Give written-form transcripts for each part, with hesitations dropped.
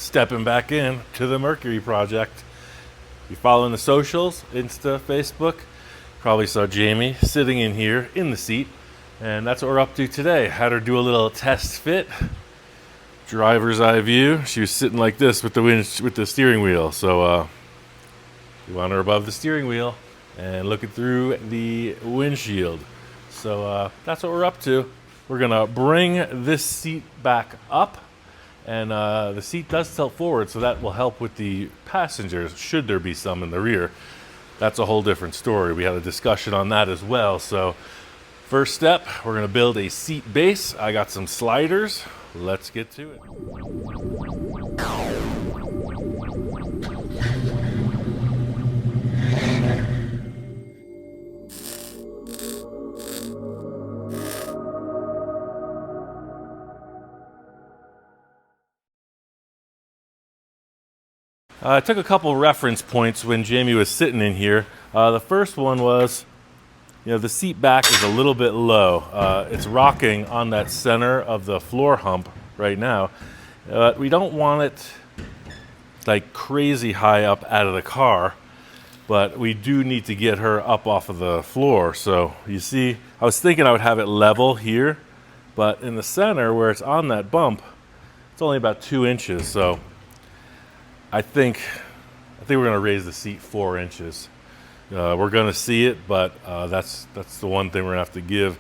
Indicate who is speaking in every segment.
Speaker 1: stepping back in to the Mercury project. If you're following the socials, Insta, Facebook, probably saw Jamie sitting in here in the seat, and that's what we're up to today. Had her do a little test fit, driver's eye view. She was sitting like this with the steering wheel, so we want her above the steering wheel and looking through the windshield. So that's what we're up to. We're gonna bring this seat back up, and the seat does tilt forward, so that will help with the passengers should there be some in the rear. That's a whole different story. We had a discussion on that as well. So first step, we're gonna build a seat base. I got some sliders. Let's get to it. I took a couple reference points when Jamie was sitting in here. The first one was, the seat back is a little bit low. It's rocking on that center of the floor hump right now. We don't want it like crazy high up out of the car, but we do need to get her up off of the floor. So you see, I was thinking I would have it level here, but in the center where it's on that bump, it's only about 2 inches. So I think we're going to raise the seat 4 inches. We're going to see it, but that's the one thing we're going to have to give.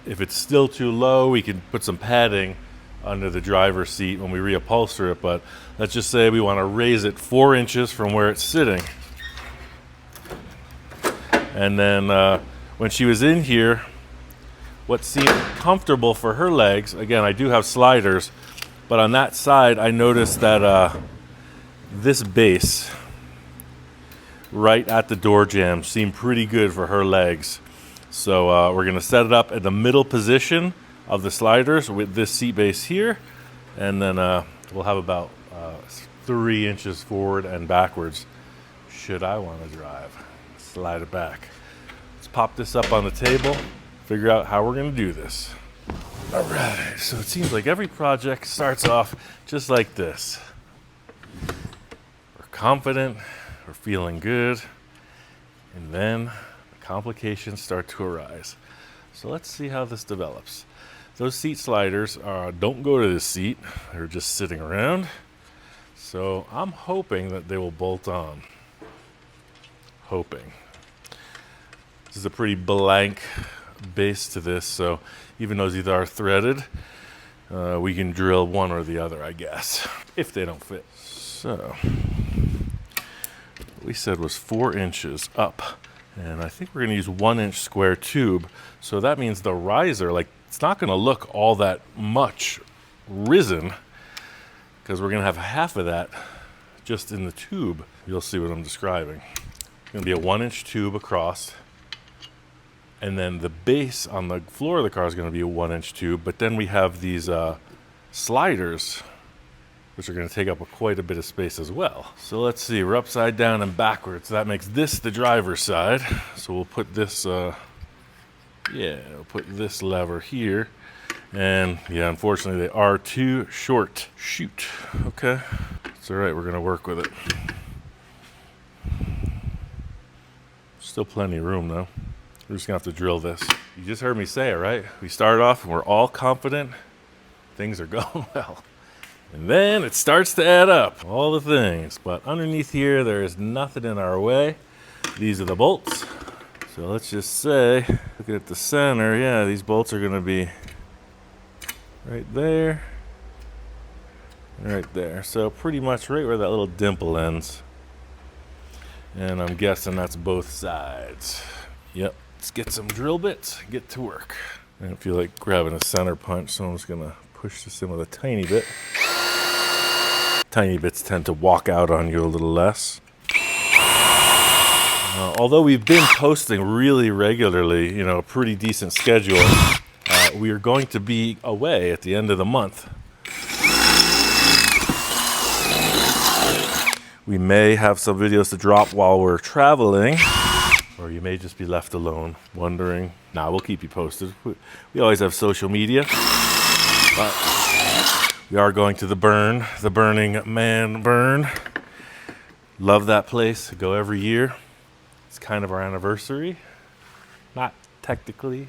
Speaker 1: If it's still too low, we can put some padding under the driver's seat when we reupholster it, but let's just say we want to raise it 4 inches from where it's sitting. And then when she was in here, what seemed comfortable for her legs, again, I do have sliders, but on that side, I noticed that this base right at the door jamb seemed pretty good for her legs. So we're going to set it up at the middle position of the sliders with this seat base here, and then we'll have about 3 inches forward and backwards should I want to drive. Slide it back. Let's pop this up on the table, figure out how we're going to do this. All right, so it seems like every project starts off just like this. Confident, we're feeling good, and then the complications start to arise. So let's see how this develops. Those seat sliders don't go to this seat, they're just sitting around. So I'm hoping that they will bolt on. Hoping. This is a pretty blank base to this, so even though these are threaded, we can drill one or the other, I guess, if they don't fit. So we said was 4 inches up, and I think we're going to use 1 inch square tube. So that means the riser, it's not going to look all that much risen, because we're going to have half of that just in the tube. You'll see what I'm describing. It's going to be a 1 inch tube across, and then the base on the floor of the car is going to be a 1 inch tube, but then we have these sliders, which are going to take up quite a bit of space as well. So let's see, we're upside down and backwards. That makes this the driver's side. So we'll put this, we'll put this lever here. And yeah, unfortunately they are too short. Shoot, okay. It's all right, we're gonna work with it. Still plenty of room though. We're just gonna have to drill this. You just heard me say it, right? We start off and we're all confident. Things are going well. And then it starts to add up, all the things. But underneath here, there is nothing in our way. These are the bolts. So let's just say, looking at the center, yeah, these bolts are going to be right there and right there. So pretty much right where that little dimple ends. And I'm guessing that's both sides. Yep, let's get some drill bits, get to work. I don't feel like grabbing a center punch, so I'm just going to push this in with a tiny bit. Tiny bits tend to walk out on you a little less. Although we've been posting really regularly, a pretty decent schedule, we are going to be away at the end of the month. We may have some videos to drop while we're traveling, or you may just be left alone wondering. We'll keep you posted. We always have social media. But We are going to the Burning Man Burn. Love that place. Go every year. It's kind of our anniversary. Not technically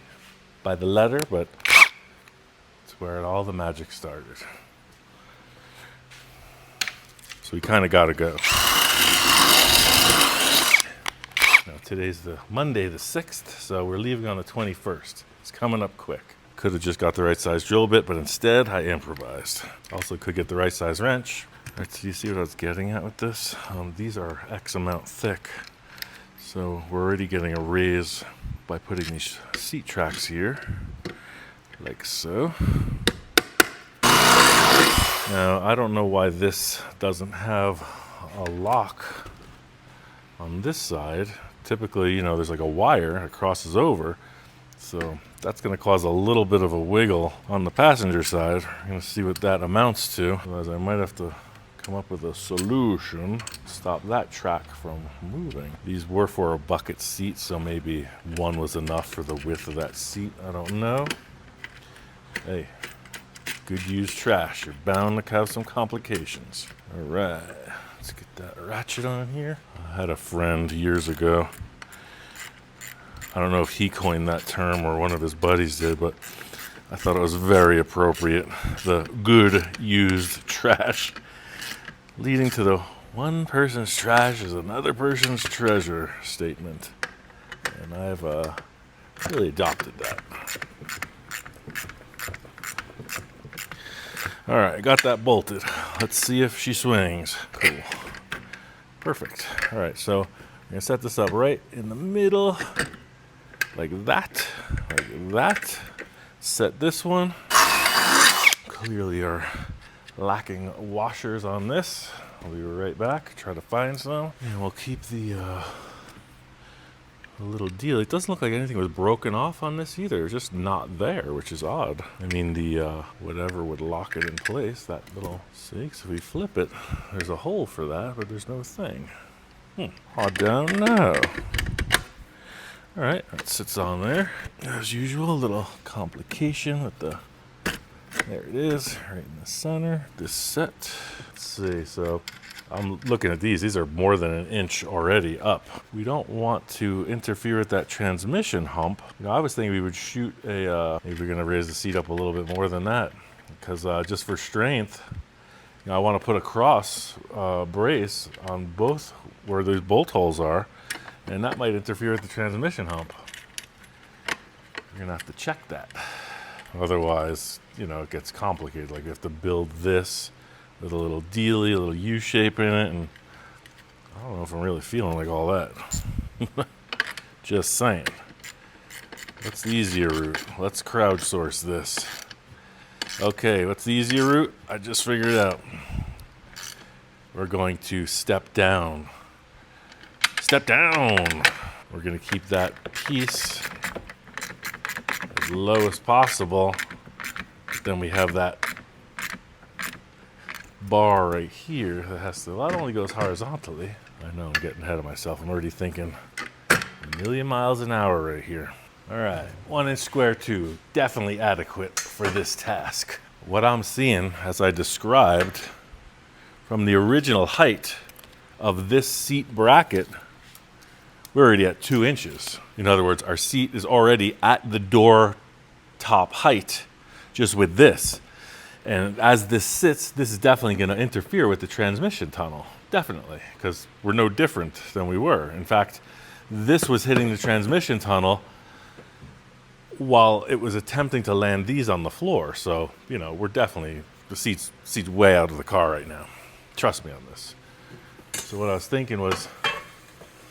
Speaker 1: by the letter, but it's where all the magic started. So we kind of got to go. Now today's the Monday the 6th, so we're leaving on the 21st. It's coming up quick. Could have just got the right size drill bit, but instead I improvised. Also could get the right size wrench. Right, so you see what I was getting at with this? These are X amount thick. So we're already getting a raise by putting these seat tracks here, like so. Now, I don't know why this doesn't have a lock on this side. Typically, you know, there's like a wire that crosses over. So that's going to cause a little bit of a wiggle on the passenger side. We're going to see what that amounts to. Otherwise, I might have to come up with a solution to stop that track from moving. These were for a bucket seat, so maybe one was enough for the width of that seat. I don't know. Hey, good used trash. You're bound to have some complications. All right, let's get that ratchet on here. I had a friend years ago. I don't know if he coined that term or one of his buddies did, but I thought it was very appropriate. The good used trash, leading to the one person's trash is another person's treasure statement. And I've really adopted that. All right, I got that bolted. Let's see if she swings. Cool. Perfect. All right, so I'm gonna set this up right in the middle, like that, like that. Set this one. Clearly are lacking washers on this. I'll be right back, try to find some. And we'll keep the little deal. It doesn't look like anything was broken off on this either. It's just not there, which is odd. I mean, the whatever would lock it in place, that little, see, so if we flip it, there's a hole for that, but there's no thing. I don't know. All right, that sits on there. As usual, a little complication with the, there it is, right in the center, this set. Let's see, so I'm looking at these. These are more than an inch already up. We don't want to interfere with that transmission hump. You know, I was thinking we would shoot a, maybe we're gonna raise the seat up a little bit more than that, because just for strength, you know, I want to put a cross brace on both where those bolt holes are, and that might interfere with the transmission hump. You're gonna have to check that. Otherwise, you know, it gets complicated. Like, you have to build this with a little dealy, a little U shape in it, and I don't know if I'm really feeling like all that. Just saying. What's the easier route? Let's crowdsource this. Okay, what's the easier route? I just figured it out. We're going to step down. Step down! We're going to keep that piece as low as possible. Then we have that bar right here that has to, well, that only goes horizontally. I know I'm getting ahead of myself. I'm already thinking a million miles an hour right here. All right, 1 inch square tube, definitely adequate for this task. What I'm seeing, as I described, from the original height of this seat bracket, we're already at 2 inches. In other words, our seat is already at the door top height just with this. And as this sits, this is definitely going to interfere with the transmission tunnel. Definitely, because we're no different than we were. In fact, this was hitting the transmission tunnel while it was attempting to land these on the floor. So, you know, we're definitely, the seat's way out of the car right now. Trust me on this. So what I was thinking was,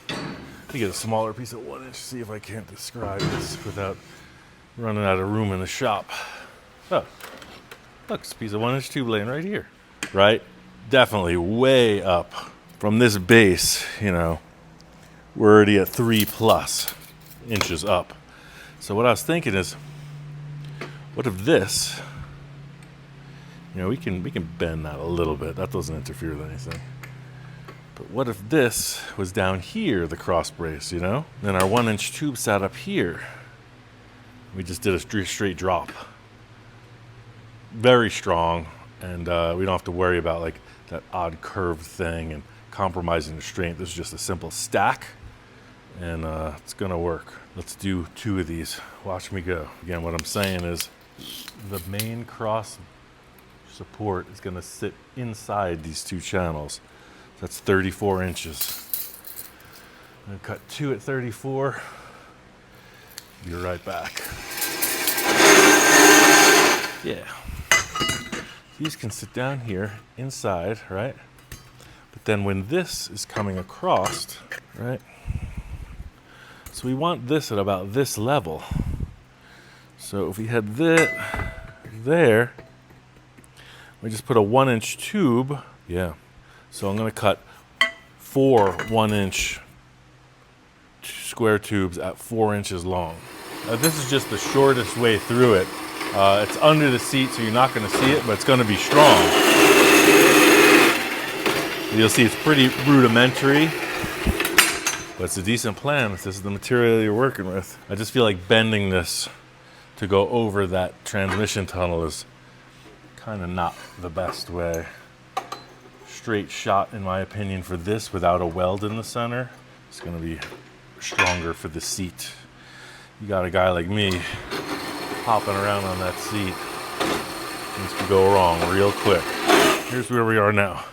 Speaker 1: let me get a smaller piece of 1 inch, see if I can't describe this without running out of room in the shop. Oh, look, it's a piece of 1 inch tube laying right here, right? Definitely way up from this base, you know, we're already at 3+ inches up. So what I was thinking is, what if this, you know, we can bend that a little bit. That doesn't interfere with anything. But what if this was down here, the cross brace, you know? Then our 1 inch tube sat up here. We just did a straight drop. Very strong. and we don't have to worry about like that odd curved thing and compromising the strength. This is just a simple stack, and it's gonna work. Let's do 2 of these. Watch me go. Again, what I'm saying is the main cross support is gonna sit inside these 2 channels. That's 34 inches. I'm gonna cut 2 at 34. Be right back. Yeah. These can sit down here inside, right? But then when this is coming across, right? So we want this at about this level. So if we had that there, we just put a 1-inch tube. Yeah. So I'm gonna cut 4 1-inch square tubes at 4 inches long. This is just the shortest way through it. It's under the seat, so you're not going to see it, but it's going to be strong. You'll see it's pretty rudimentary, but it's a decent plan if this is the material you're working with. I just feel like bending this to go over that transmission tunnel is kind of not the best way. Straight shot, in my opinion, for this without a weld in the center. It's going to be stronger for the seat. You got a guy like me hopping around on that seat. Things could go wrong real quick. Here's where we are now.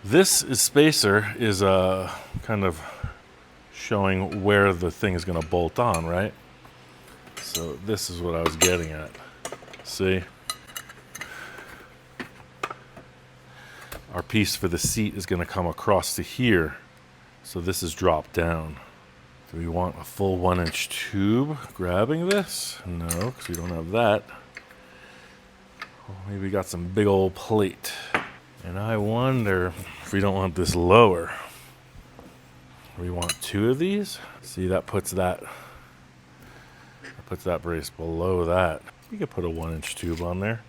Speaker 1: This spacer is kind of showing where the thing is going to bolt on, right? So this is what I was getting at. See? Our piece for the seat is going to come across to here. So this is dropped down. Do we want a full 1-inch tube grabbing this? No, because we don't have that. Well, maybe we got some big old plate. And I wonder if we don't want this lower. We want 2 of these. See, that puts that brace below that. We could put a 1-inch tube on there.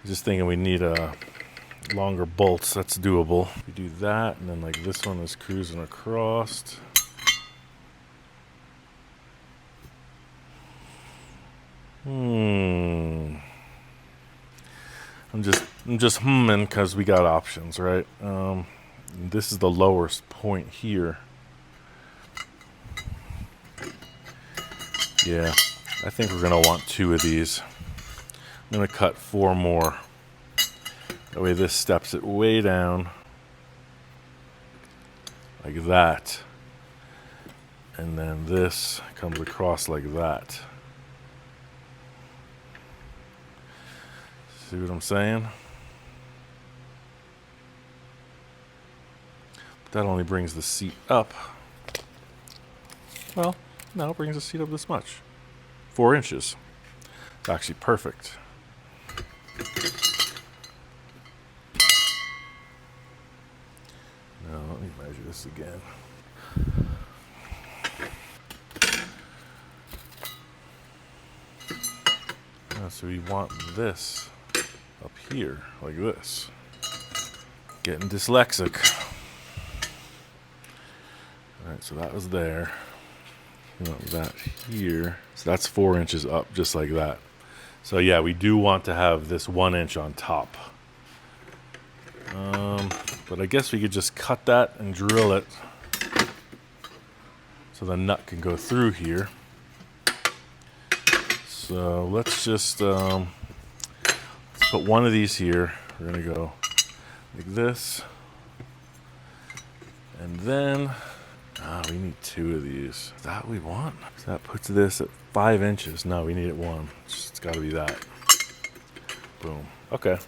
Speaker 1: Just thinking we need a longer bolts. That's doable. We do that, and then like this one is cruising across. I'm just humming because we got options, right? This is the lowest point here. Yeah, I think we're gonna want 2 of these. I'm gonna cut 4 more. That way this steps it way down like that. And then this comes across like that. See what I'm saying? But that only brings the seat up. Well, no, it brings the seat up this much. 4 inches. It's actually perfect. Now, let me measure this again. So we want this up here, like this. Getting dyslexic. Alright, so that was there. We want that here. So that's 4 inches up, just like that. So yeah, we do want to have this 1 inch on top. But I guess we could just cut that and drill it so the nut can go through here. So let's just let's put 1 of these here. We're gonna go like this, and then we need 2 of these. Is that what we want? So that puts this at 5 inches. No, we need it 1. It's got to be that. Boom. Okay.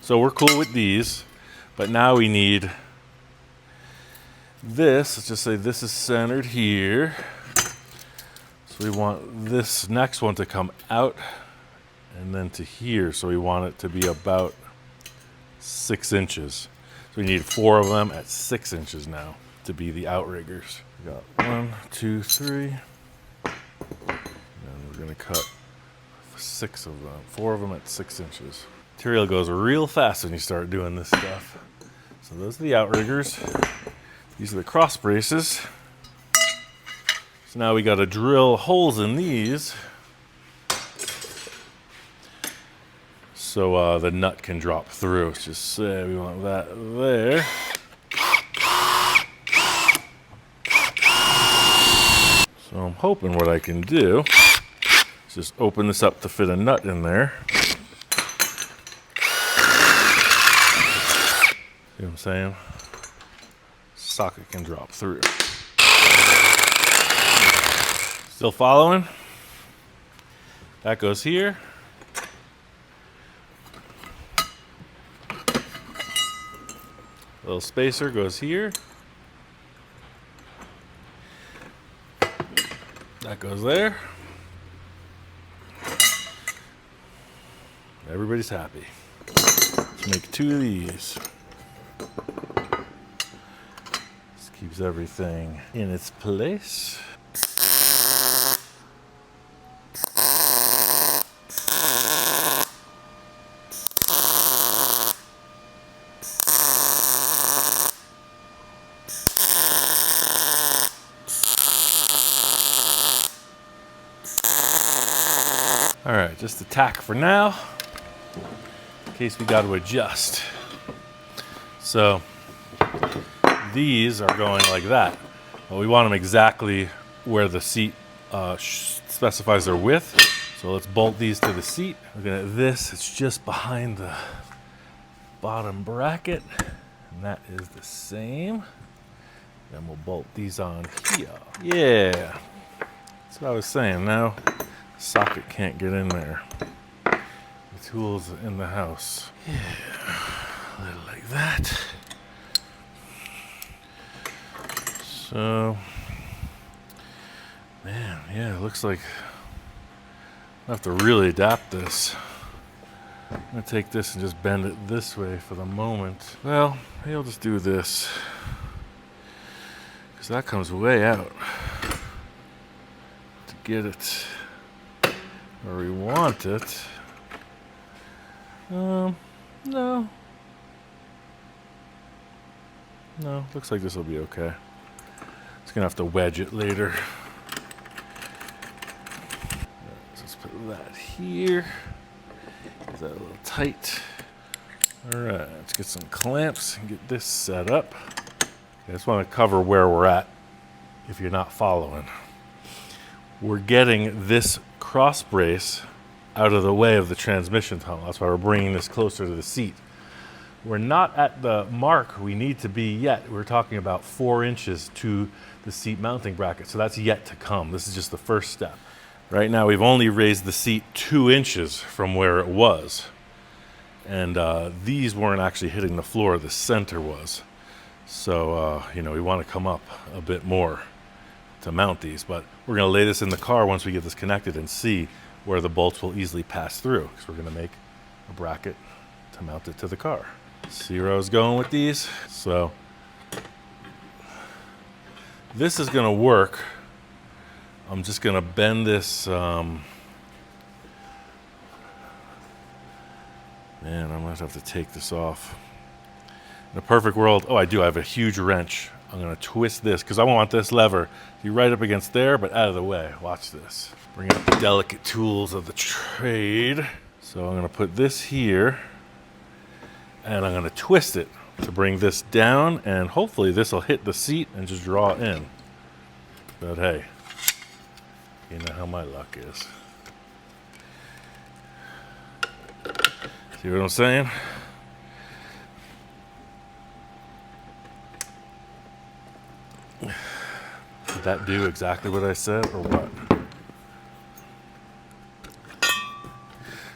Speaker 1: So we're cool with these, but now we need this. Let's just say this is centered here. So we want this next one to come out and then to here. So we want it to be about 6 inches. So we need 4 of them at 6 inches now to be the outriggers. We got 1, 2, 3. And we're gonna cut 6 of them, 4 of them at 6 inches. Material goes real fast when you start doing this stuff. So those are the outriggers. These are the cross braces. So now we got to drill holes in these. So so the nut can drop through. Let's just say we want that there. So I'm hoping what I can do is just open this up to fit a nut in there. See what I'm saying? Socket can drop through. Still following? That goes here. Little spacer goes here. That goes there. Everybody's happy. Let's make 2 of these. This keeps everything in its place. All right, just a tack for now, in case we got to adjust. So these are going like that. Well, we want them exactly where the seat specifies their width. So let's bolt these to the seat. Looking at this, it's just behind the bottom bracket, and that is the same. Then we'll bolt these on here. Yeah, that's what I was saying. Now socket can't get in there. The tool's in the house. Yeah, a little like that. So, man, yeah, it looks like I have to really adapt this. I'm gonna take this and just bend it this way for the moment. Well, maybe I'll just do this, because that comes way out to get it where we want it. No. Looks like this will be okay. Just gonna have to wedge it later. Let's put that here. Is that a little tight? All right, let's get some clamps and get this set up. I just want to cover where we're at if you're not following. We're getting this cross brace out of the way of the transmission tunnel. That's why we're bringing this closer to the seat. We're not at the mark we need to be yet. We're talking about 4 inches to the seat mounting bracket. So that's yet to come. This is just the first step. Right now we've only raised the seat 2 inches from where it was. And these weren't actually hitting the floor, the center was. So, we want to come up a bit more to mount these, but we're going to lay this in the car once we get this connected and see where the bolts will easily pass through, because we're going to make a bracket to mount it to the car. See where I was going with these? So this is going to work. I'm just going to bend this. Man, I'm going to have to take this off. In a perfect world, I have a huge wrench. I'm going to twist this because I want this lever to be right up against there, but out of the way. Watch this. Bring out the delicate tools of the trade. So I'm going to put this here, and I'm going to twist it to bring this down, and hopefully this will hit the seat and just draw it in. But hey, you know how my luck is. See what I'm saying? Did that do exactly what I said, or what?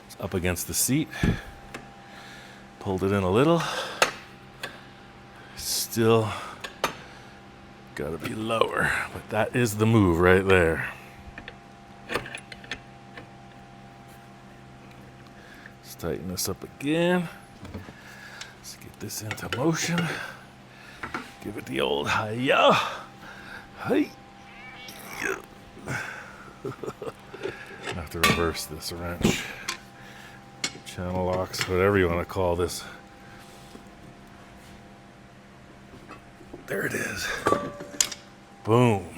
Speaker 1: It's up against the seat. Pulled it in a little. Still gotta be lower, but that is the move right there. Let's tighten this up again. Let's get this into motion. Give it the old hi-ya. Hi. I have to reverse this wrench. Channel locks, whatever you want to call this. There it is. Boom.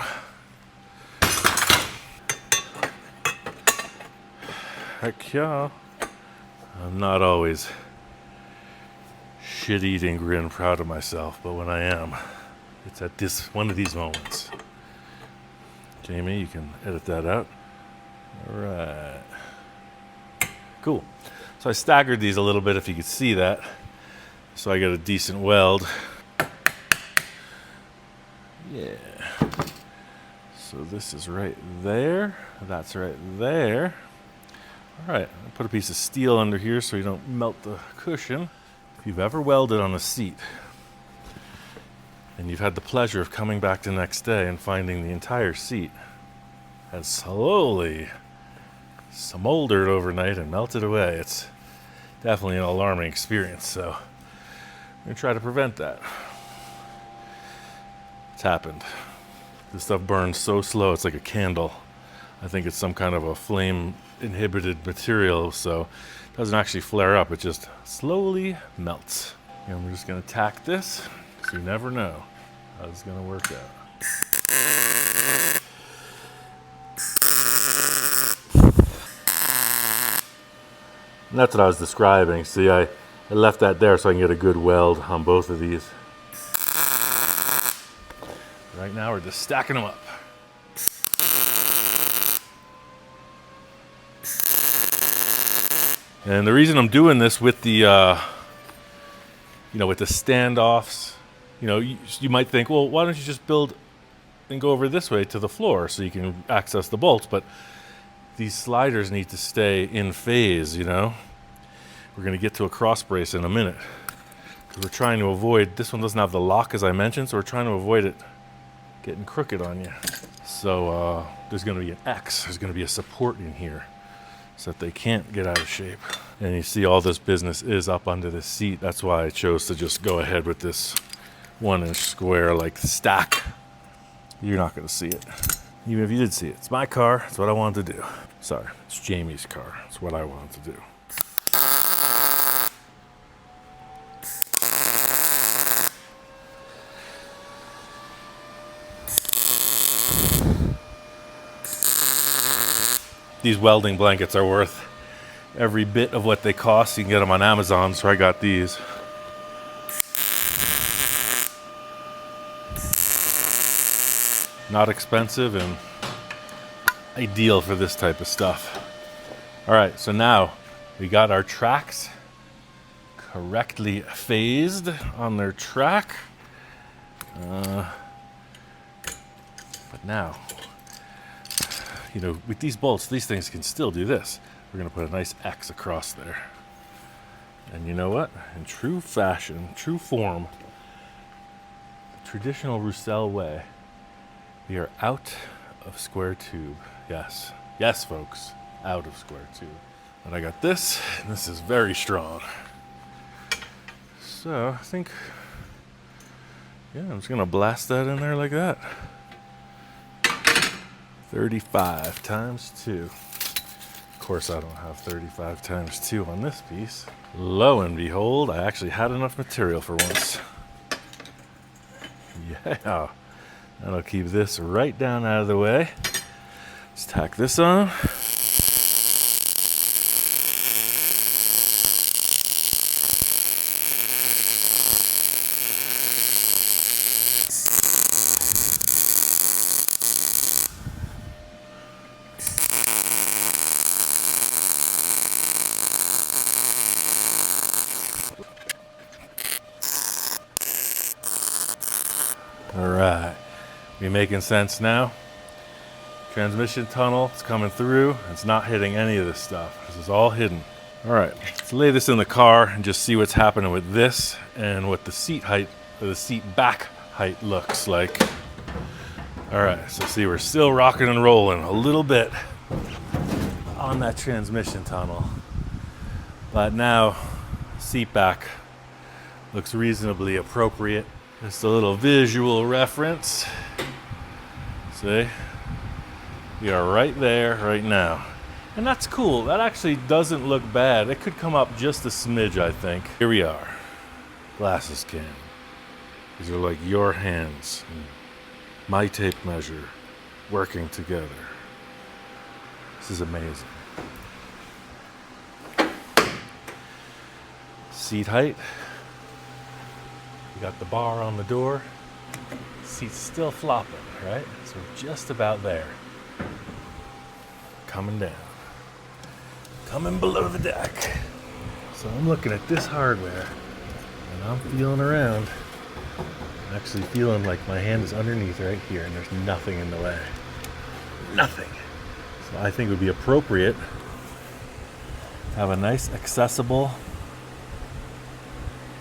Speaker 1: Heck yeah. I'm not always shit-eating grin, proud of myself, but when I am, it's at this one of these moments. Jamie, you can edit that out. All right. Cool. So I staggered these a little bit, if you could see that, so I get a decent weld. Yeah. So this is right there. That's right there. All right. I'll put a piece of steel under here so you don't melt the cushion. If you've ever welded on a seat and you've had the pleasure of coming back the next day and finding the entire seat has slowly smoldered overnight and melted away, it's definitely an alarming experience. So I'm going to try to prevent that. It's happened. This stuff burns so slow, it's like a candle. I think it's some kind of a flame inhibited material, so it doesn't actually flare up, it just slowly melts. And we're just going to tack this, because you never know how it's going to work out. And that's what I was describing. See, I left that there so I can get a good weld on both of these. Right now we're just stacking them up. And the reason I'm doing this with the, with the standoffs, you might think, well, why don't you just build and go over this way to the floor so you can access the bolts? But these sliders need to stay in phase, We're going to get to a cross brace in a minute. Because we're trying to avoid, this one doesn't have the lock as I mentioned, so we're trying to avoid it getting crooked on you. So there's going to be an X, there's going to be a support in here so that they can't get out of shape. And you see all this business is up under the seat. That's why I chose to just go ahead with this 1-inch square like stack. You're not going to see it. Even if you did see it. It's my car. It's what I wanted to do. Sorry, it's Jamie's car. It's what I wanted to do. These welding blankets are worth every bit of what they cost. You can get them on Amazon, so I got these. Not expensive and ideal for this type of stuff. All right, so now we got our tracks correctly phased on their track. But now, with these bolts, these things can still do this. We're going to put a nice X across there. And you know what? In true fashion, true form, the traditional Roussel way, we are out of square tube. Yes. Yes, folks. Out of square tube. And I got this, and this is very strong. So, I think, I'm just going to blast that in there like that. 35 times 2. Of course, I don't have 35 times 2 on this piece. Lo and behold, I actually had enough material for once. Yeah. That'll keep this right down out of the way. Let's tack this on. All right. You making sense now? Transmission tunnel, it's coming through. It's not hitting any of this stuff. This is all hidden. All right, let's lay this in the car and just see what's happening with this and what the seat height, or the seat back height looks like. All right, so see, we're still rocking and rolling a little bit on that transmission tunnel. But now, seat back looks reasonably appropriate. Just a little visual reference. See? We are right there right now. And that's cool. That actually doesn't look bad. It could come up just a smidge, I think. Here we are. Glasses can. These are like your hands and my tape measure working together. This is amazing. seat height. We got the bar on the door. Seat's still flopping, right? So we're just about there. Coming down. Coming below the deck. So I'm looking at this hardware and I'm feeling around. I'm actually feeling like my hand is underneath right here and there's nothing in the way. Nothing. So I think it would be appropriate to have a nice accessible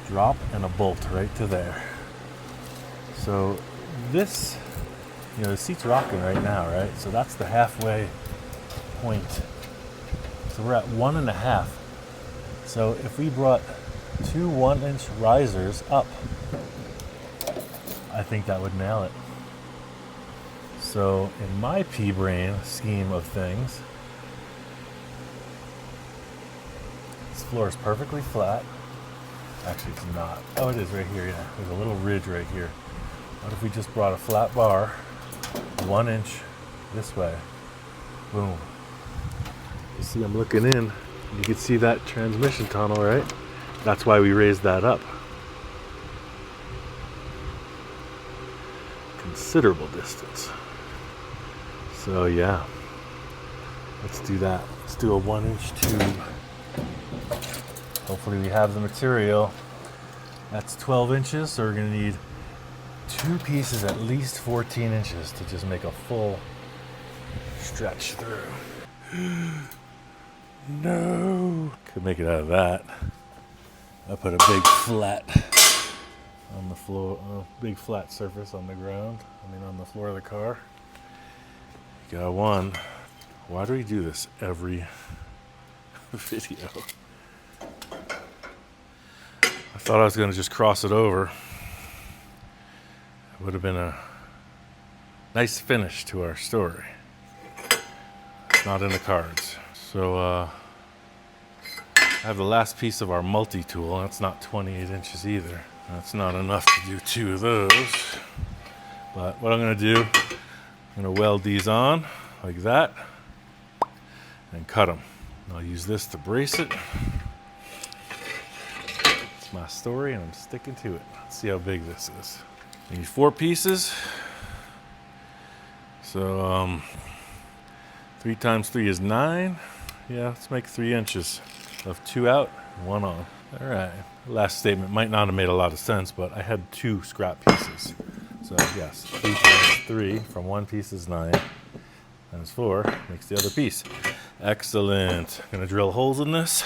Speaker 1: drop and a bolt right to there. So this, the seat's rocking right now, right? So that's the halfway point. So we're at 1.5. So if we brought 2 1-inch risers up, I think that would nail it. So in my pea-brain scheme of things, this floor is perfectly flat. Actually, it's not. Oh, it is right here, yeah. There's a little ridge right here. What if we just brought a flat bar, 1 inch this way? Boom. You see, I'm looking in. You can see that transmission tunnel, right? That's why we raised that up. Considerable distance. So yeah, let's do that. Let's do a 1-inch tube. Hopefully we have the material. That's 12 inches, so we're gonna need 2 pieces at least 14 inches to just make a full stretch through. No! Could make it out of that. I put a big flat on the floor, big flat surface on the ground. On the floor of the car. Got one. Why do we do this every video? I thought I was going to just cross it over. It would have been a nice finish to our story. It's not in the cards. So I have the last piece of our multi-tool. That's not 28 inches either. That's not enough to do 2 of those. But what I'm going to do, I'm going to weld these on like that and cut them. I'll use this to brace it. It's my story and I'm sticking to it. Let's see how big this is. I need 4 pieces. So 3 times 3 is 9. Yeah, let's make 3 inches of 2 out, 1 on. All right. Last statement might not have made a lot of sense, but I had 2 scrap pieces. So yes, 3 times 3 from 1 piece is 9. Times 4 makes the other piece. Excellent. Gonna drill holes in this.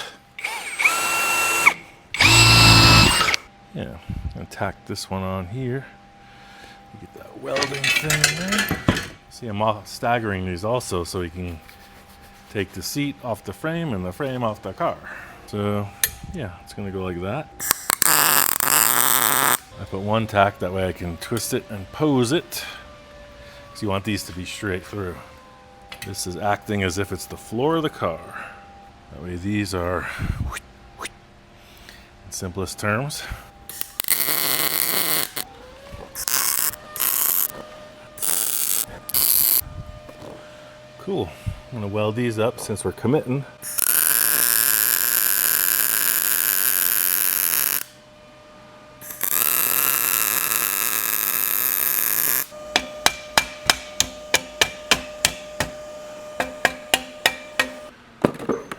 Speaker 1: Yeah, gonna tack this one on here. Get that welding thing there. See, I'm staggering these also so we can take the seat off the frame and the frame off the car. So yeah, it's gonna go like that. I put 1 tack, that way I can twist it and pose it. So you want these to be straight through. This is acting as if it's the floor of the car. That way these are, in simplest terms. Cool. I'm gonna weld these up since we're committing.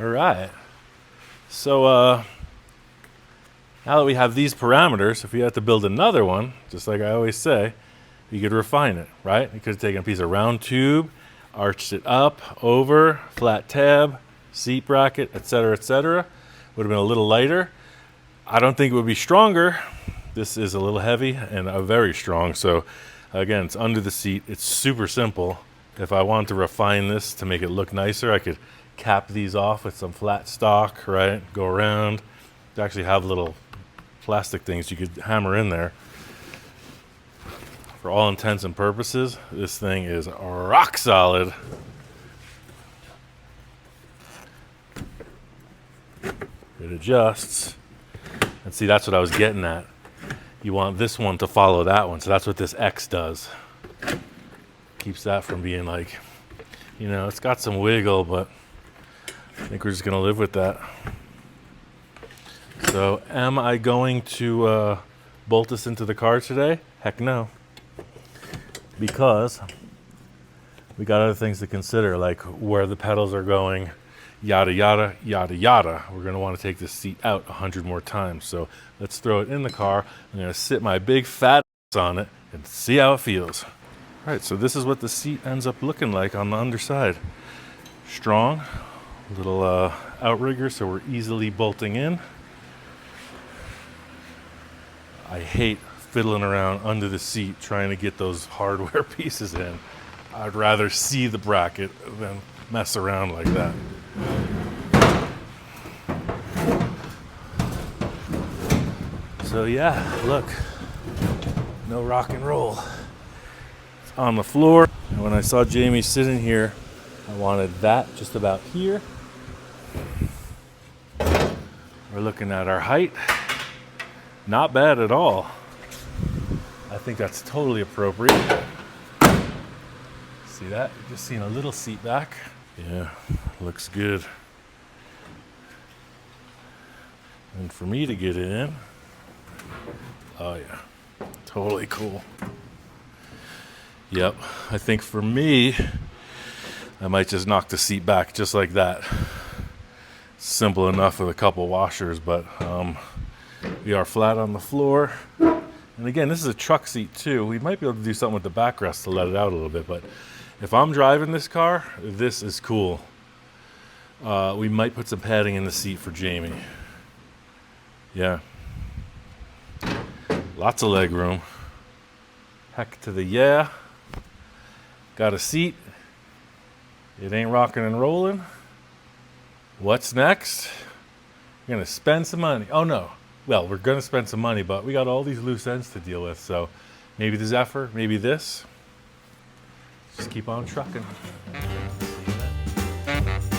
Speaker 1: Alright, so now that we have these parameters, if we had to build another one, just like I always say, you could refine it, right? You could have taken a piece of round tube, arched it up, over, flat tab, seat bracket, etc., etc. Would have been a little lighter. I don't think it would be stronger. This is a little heavy and very strong, so again, it's under the seat. It's super simple. If I wanted to refine this to make it look nicer, I could cap these off with some flat stock, right? Go around. They actually have little plastic things you could hammer in there. For all intents and purposes, this thing is rock solid. It adjusts. And see, that's what I was getting at. You want this one to follow that one, so that's what this X does. Keeps that from being like, it's got some wiggle, but I think we're just gonna live with that. So am I going to bolt this into the car today? Heck no. Because we got other things to consider, like where the pedals are going, yada, yada, yada, yada. We're going to want to take this seat out 100 more times. So let's throw it in the car. I'm going to sit my big fat ass on it and see how it feels. All right, so this is what the seat ends up looking like on the underside. Strong, little outrigger, so we're easily bolting in. I hate fiddling around under the seat trying to get those hardware pieces in. I'd rather see the bracket than mess around like that. So yeah, look, no rock and roll. It's on the floor. And when I saw Jamie sitting here, I wanted that just about here. We're looking at our height. Not bad at all. I think that's totally appropriate. See that? You're just seeing a little seat back. Yeah, looks good. And for me to get it in, oh yeah, totally cool. Yep, I think for me, I might just knock the seat back just like that. Simple enough with a couple washers, but we are flat on the floor. And again, this is a truck seat too. We might be able to do something with the backrest to let it out a little bit, but if I'm driving this car, this is cool. We might put some padding in the seat for Jamie. Yeah. Lots of leg room. Heck to the yeah. Got a seat. It ain't rocking and rolling. What's next? We're gonna spend some money. Oh no. Well, we're gonna spend some money, but we got all these loose ends to deal with. So maybe the Zephyr, maybe this. Just keep on trucking. See you then.